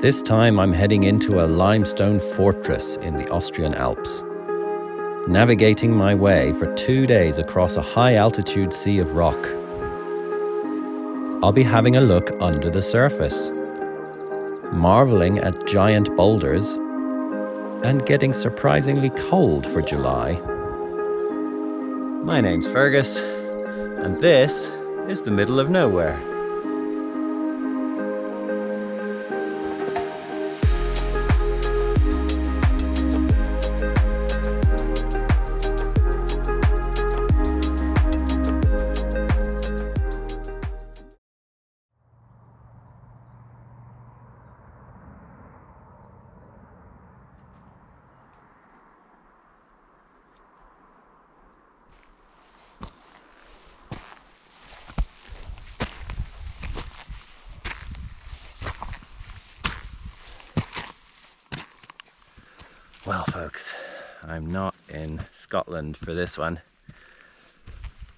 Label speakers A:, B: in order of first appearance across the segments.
A: This time I'm heading into a limestone fortress in the Austrian Alps, navigating my way for 2 days across a high-altitude sea of rock. I'll be having a look under the surface, marveling at giant boulders, and getting surprisingly cold for July. My name's Feargus, and this is the middle of nowhere. Well folks, I'm not in Scotland for this one.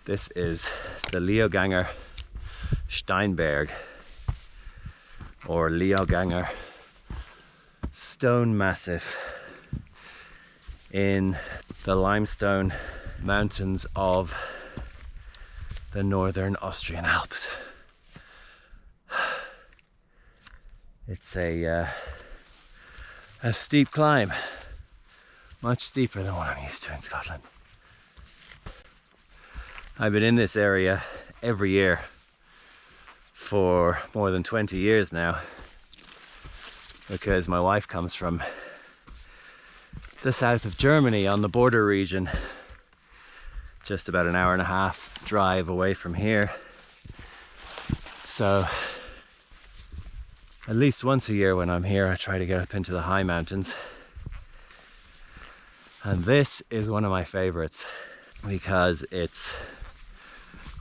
A: This is the Leoganger Steinberg, or Leoganger stone massif in the limestone mountains of the northern Austrian Alps. It's a steep climb. Much steeper than what I'm used to in Scotland. I've been in this area every year for more than 20 years now, because my wife comes from the south of Germany on the border region, just about an hour and a half drive away from here. So at least once a year when I'm here, I try to get up into the high mountains. And this is one of my favorites because it's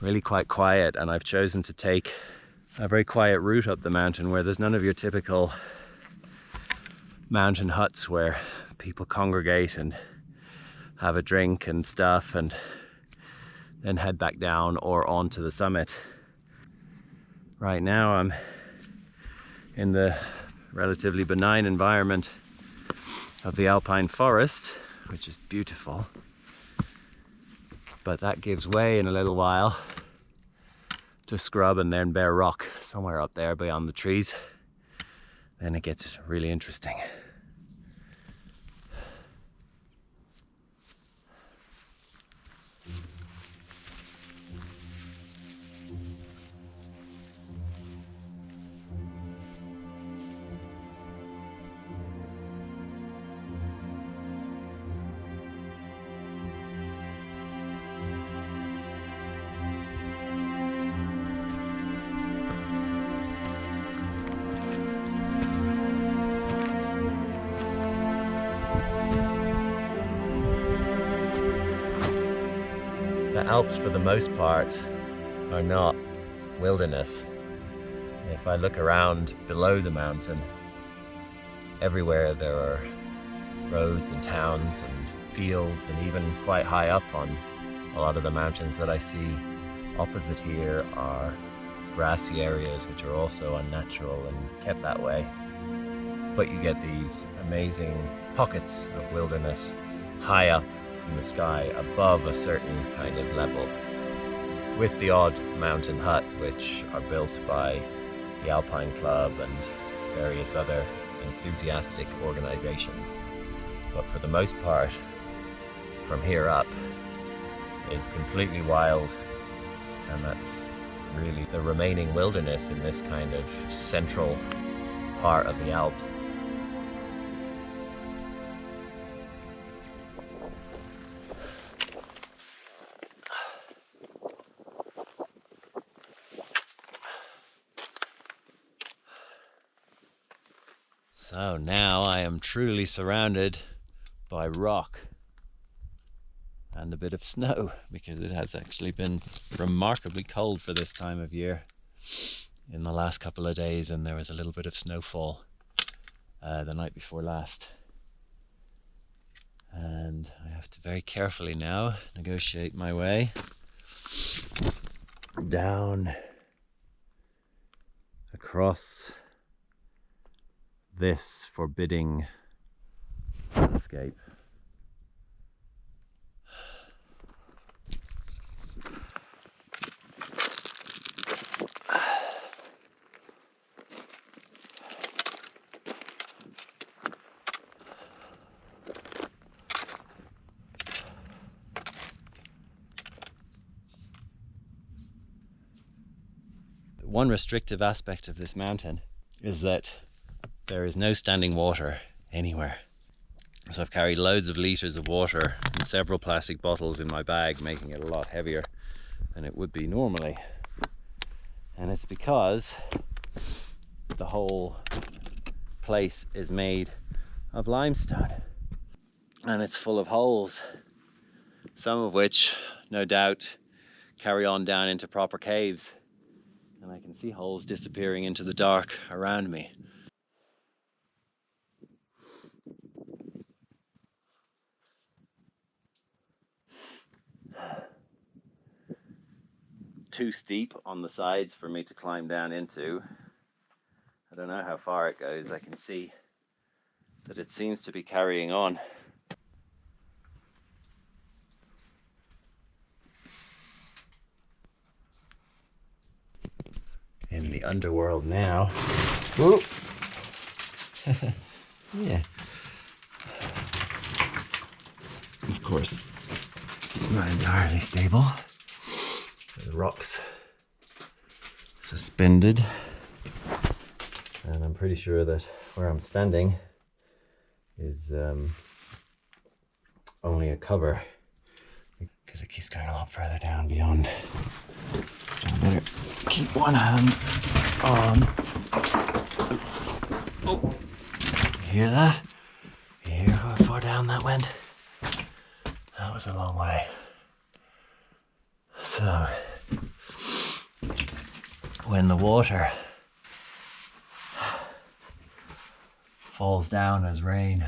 A: really quite quiet, and I've chosen to take a very quiet route up the mountain where there's none of your typical mountain huts where people congregate and have a drink and stuff and then head back down or onto the summit. Right now I'm in the relatively benign environment of the alpine forest, which is beautiful, but that gives way in a little while to scrub and then bare rock somewhere up there beyond the trees. Then it gets really interesting. The Alps, for the most part, are not wilderness. If I look around below the mountain, everywhere there are roads and towns and fields, and even quite high up on a lot of the mountains that I see opposite here are grassy areas which are also unnatural and kept that way. But you get these amazing pockets of wilderness high up in the sky above a certain kind of level, with the odd mountain hut which are built by the Alpine Club and various other enthusiastic organizations. But for the most part, from here up is completely wild, and that's really the remaining wilderness in this kind of central part of the Alps. So now I am truly surrounded by rock and a bit of snow, because it has actually been remarkably cold for this time of year in the last couple of days, and there was a little bit of snowfall the night before last. And I have to very carefully now negotiate my way down across this forbidding landscape. One restrictive aspect of this mountain is that there is no standing water anywhere. So I've carried loads of litres of water and several plastic bottles in my bag, making it a lot heavier than it would be normally. And it's because the whole place is made of limestone and it's full of holes, some of which no doubt carry on down into proper caves. And I can see holes disappearing into the dark around me. Too steep on the sides for me to climb down into. I don't know how far it goes. I can see that it seems to be carrying on. In the underworld now. Whoop. Yeah. Of course, it's not entirely stable. The rocks suspended, and I'm pretty sure that where I'm standing is only a cover, because it keeps going a lot further down beyond. So I better keep one hand on. Oh, you hear that? You hear how far down that went? That was a long way. So, when the water falls down as rain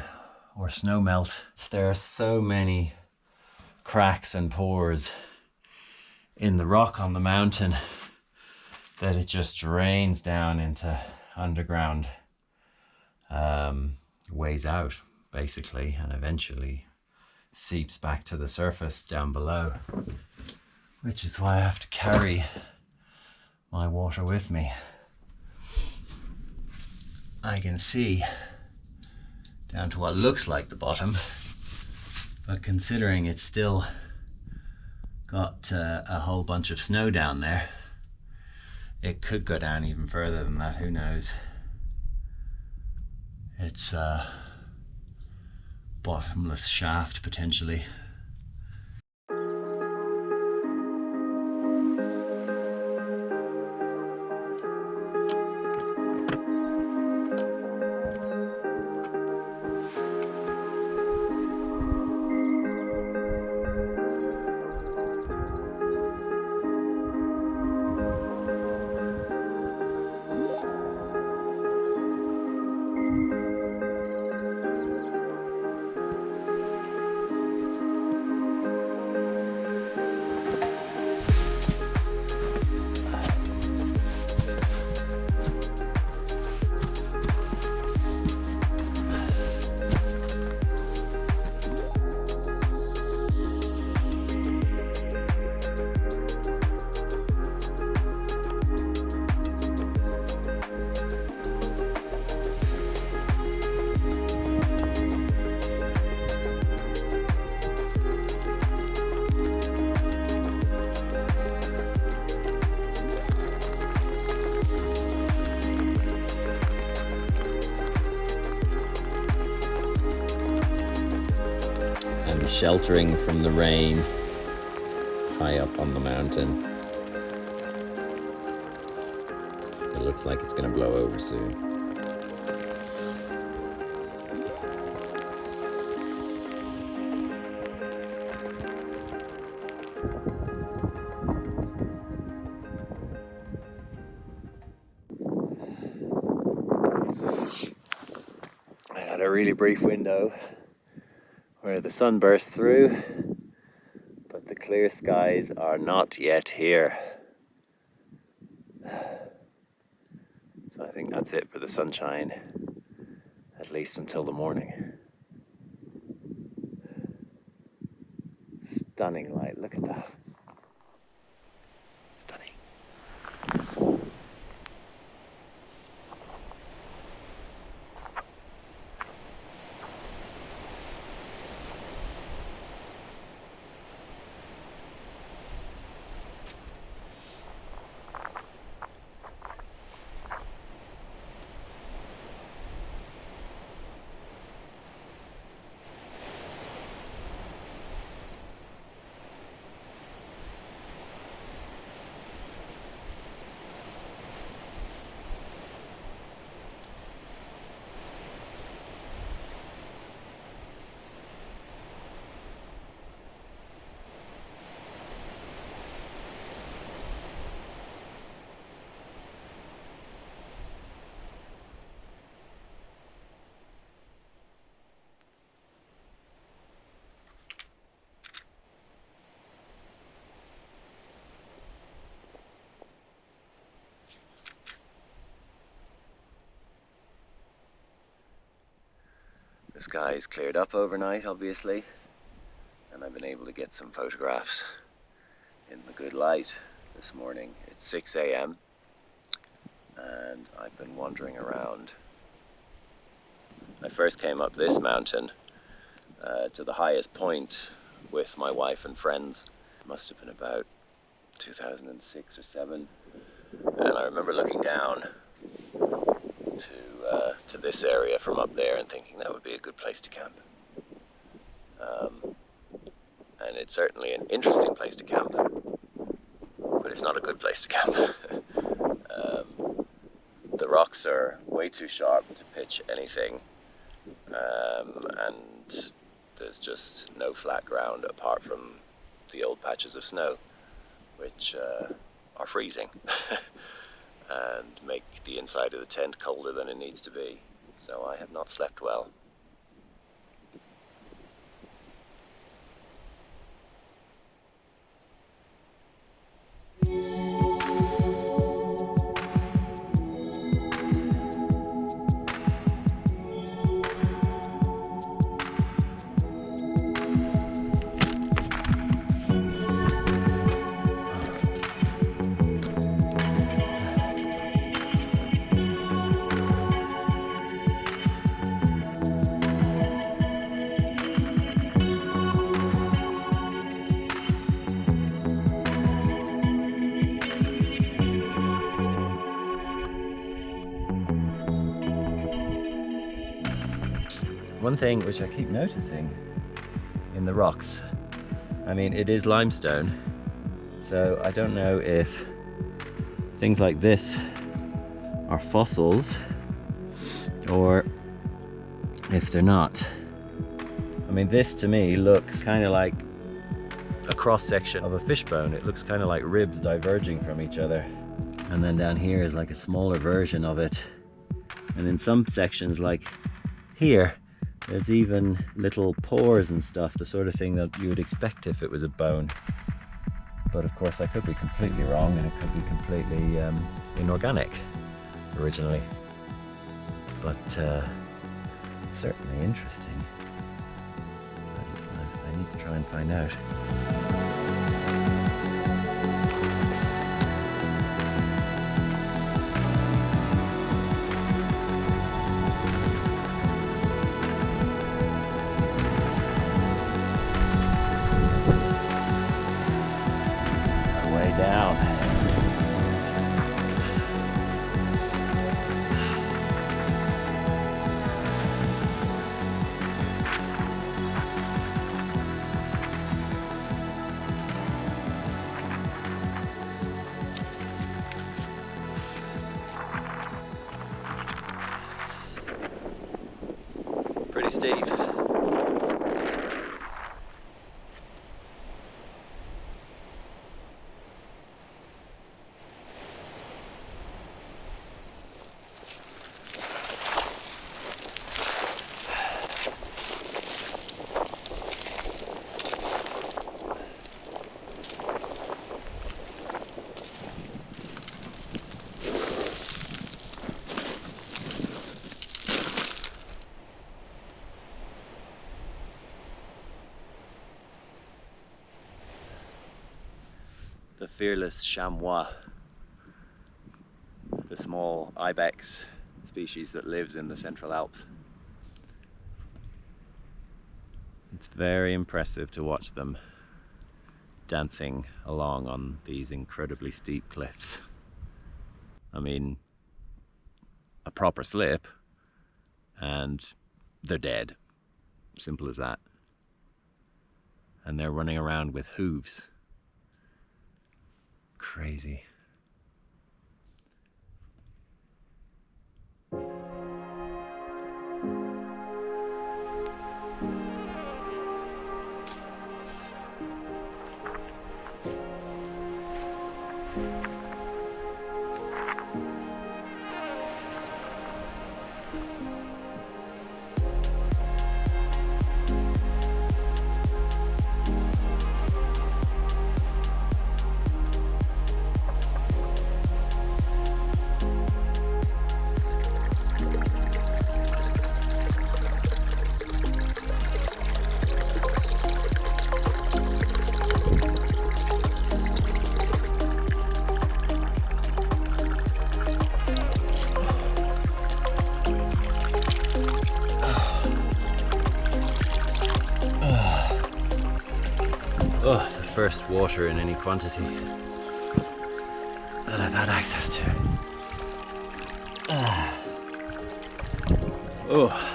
A: or snow melt, there are so many cracks and pores in the rock on the mountain that it just drains down into underground ways out, basically, and eventually seeps back to the surface down below, which is why I have to carry my water with me. I can see down to what looks like the bottom, but considering it's still got a whole bunch of snow down there, it could go down even further than that, who knows. It's a bottomless shaft potentially. Sheltering from the rain high up on the mountain. It looks like it's going to blow over soon. I had a really brief window where the sun burst through, but the clear skies are not yet here. So I think that's it for the sunshine at least until the morning. Stunning light, look at that. Stunning. The sky's cleared up overnight, obviously, and I've been able to get some photographs in the good light this morning. It's 6 a.m. and I've been wandering around. I first came up this mountain to the highest point with my wife and friends. It must have been about 2006 or 7, and I remember looking down to this area from up there and thinking that would be a good place to camp. And it's certainly an interesting place to camp, but it's not a good place to camp. The rocks are way too sharp to pitch anything, and there's just no flat ground apart from the old patches of snow, which are freezing. And make the inside of the tent colder than it needs to be. So I have not slept well. One thing which I keep noticing in the rocks, I mean, it is limestone, so I don't know if things like this are fossils or if they're not. I mean, this to me looks kind of like a cross section of a fishbone. It looks kind of like ribs diverging from each other, and then down here is like a smaller version of it, and in some sections like here there's even little pores and stuff, the sort of thing that you would expect if it was a bone. But of course I could be completely wrong, and it could be completely inorganic originally. But it's certainly interesting. I need to try and find out. Down. Pretty steep. fearless chamois, the small ibex species that lives in the Central Alps. It's very impressive to watch them dancing along on these incredibly steep cliffs. I mean, a proper slip and they're dead. Simple as that. And they're running around with hooves. Crazy. Oh, the first water in any quantity that I've had access to. Oh.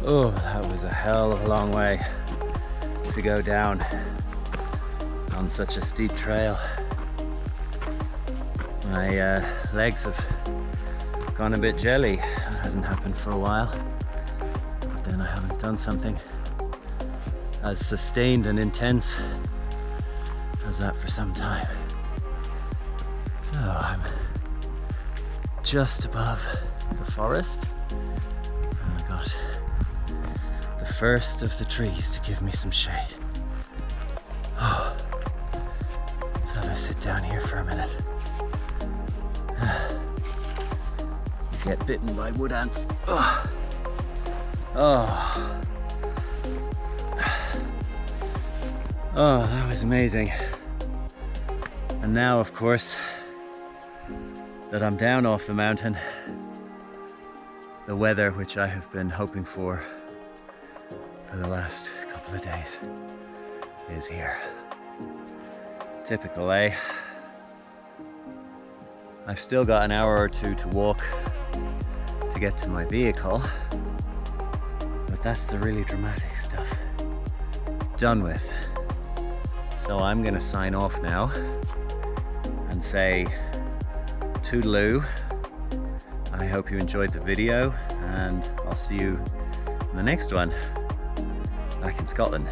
A: Oh, that was a hell of a long way to go down on such a steep trail. My legs have gone a bit jelly. That hasn't happened for a while. But then I haven't done something as sustained and intense as that for some time. So I'm just above the forest. And I've got the first of the trees to give me some shade. Oh. So I'm gonna sit down here for a minute. Get bitten by wood ants. Oh. Oh. Oh, that was amazing. And now, of course, that I'm down off the mountain, the weather which I have been hoping for the last couple of days is here. Typical, eh? I've still got an hour or two to walk to get to my vehicle, but that's the really dramatic stuff done with. So I'm gonna sign off now and say toodaloo. I hope you enjoyed the video, and I'll see you in the next one back in Scotland.